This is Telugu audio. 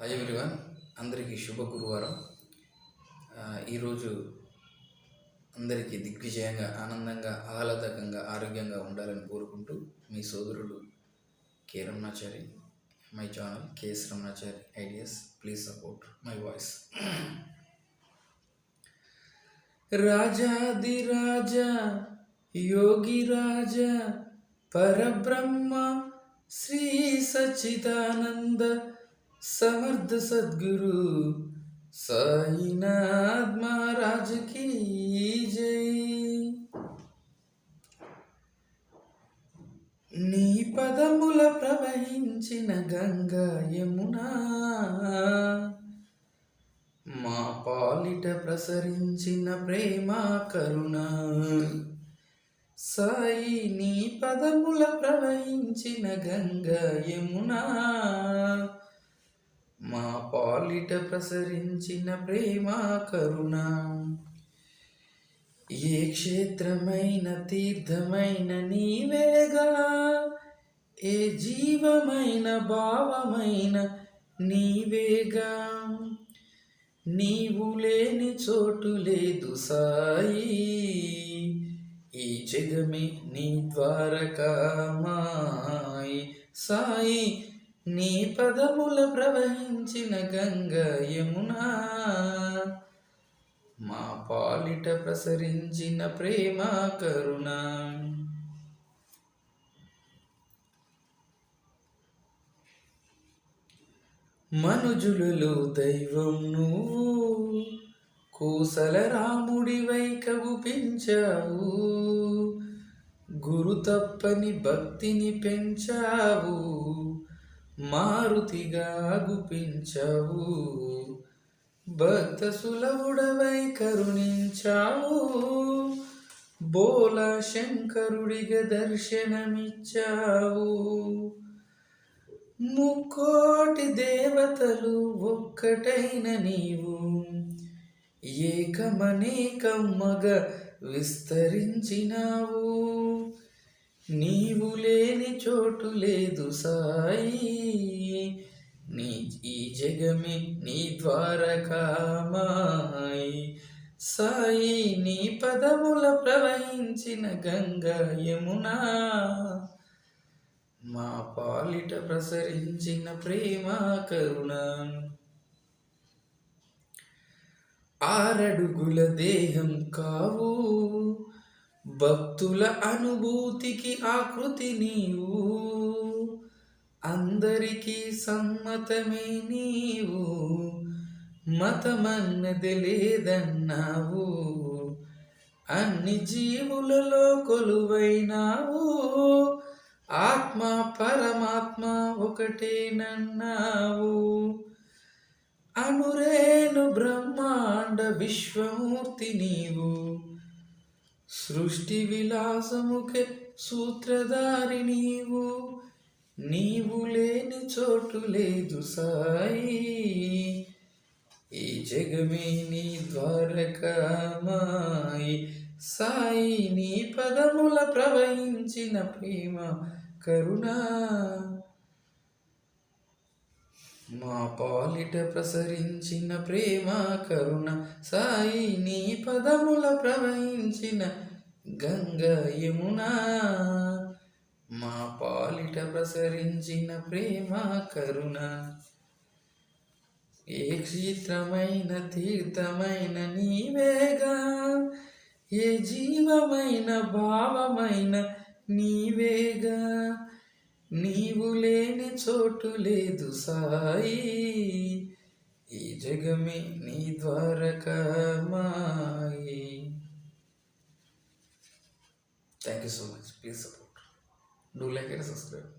హాయ్ ఎవ్రీవన్, అందరికీ శుభ గురువారం. ఈరోజు అందరికీ దిగ్విజయంగా, ఆనందంగా, ఆహ్లాదకంగా, ఆరోగ్యంగా ఉండాలని కోరుకుంటూ మీ సోదరుడు K Ramanachari. My channel KS Ramanachari ideas. Please support my voice. రాజాది రాజా యోగి రాజా పరబ్రహ్మ శ్రీ సచ్చిదానంద సమర్థ సద్గురు సాయినాథ్ మహారాజ్ की జై. నీ పదముల ప్రవహించిన గంగా యమునా, మా పాలిట ప్రసరించిన ప్రేమ కరుణ. సాయి నీ పదముల ప్రవహించిన గంగా యమునా, మా పాలిట ప్రసరించిన ప్రేమ కరుణ. ఏ క్షేత్రమైన తీర్థమైన నీవేగా, ఏ జీవమైన భావమైన నీవేగా. నీవు లేని చోటు లేదు సాయి, ఈ జగమే నీ ద్వారకామాయి. సాయి నీ పదముల ప్రవహించిన గంగా యమునా, మా పాలిట ప్రసరించిన ప్రేమ కరుణ. మనుజులలో దైవం నువ్వు, కోసల రాముడివై కగుపించావు. గురు తప్పని భక్తిని పెంచావు, మారుతిగా గుపించావు. భక్త సులభుడవై కరుణించావు, బోల శంకరుడిగా దర్శనమిచ్చావు. ముక్కోటి దేవతలు ఒక్కటైన నీవు, ఏకమనేకమ్మగా విస్తరించినావు. నీవు లేని చోటు లేదు సాయి, ఈ జగమే నీ ద్వారకామాయి. సాయి నీ పదముల ప్రవహించిన గంగా యమునా, మా పాలిట ప్రసరించిన ప్రేమ కరుణ. ఆరడుగుల దేహం కావు, భక్తుల అనుభూతికి ఆకృతి నీవు. అందరికీ సమ్మతమే నీవు, మతమన్నది లేదన్నావు. అన్ని జీవులలో కొలువైనావు, ఆత్మ పరమాత్మ ఒకటేనన్నావు. అనురేను బ్రహ్మాండ విశ్వమూర్తి నీవు, సృష్టి విలాసముకే సూత్రధారి నీవు. నీవు లేని చోటు లేదు సాయి, ఈ జగమే నీ ద్వారకామాయి. సాయి నీ పదముల ప్రవహించిన ప్రేమ కరుణ, మా పాలిట ప్రసరించిన ప్రేమ కరుణ. సాయి నీ పదముల ప్రవహించిన గంగా యమునా, మా పాలిట ప్రసరించిన ప్రేమ కరుణ. ఏ క్షేత్రమైన తీర్థమైన నీవేగా, ఏ జీవమైన భావమైన నీవేగా. నీవు లేని చోటు లేదు సాయి, ఈ జగమే నీ Dwarakamai. Thank you so much. Please support. Do like and subscribe.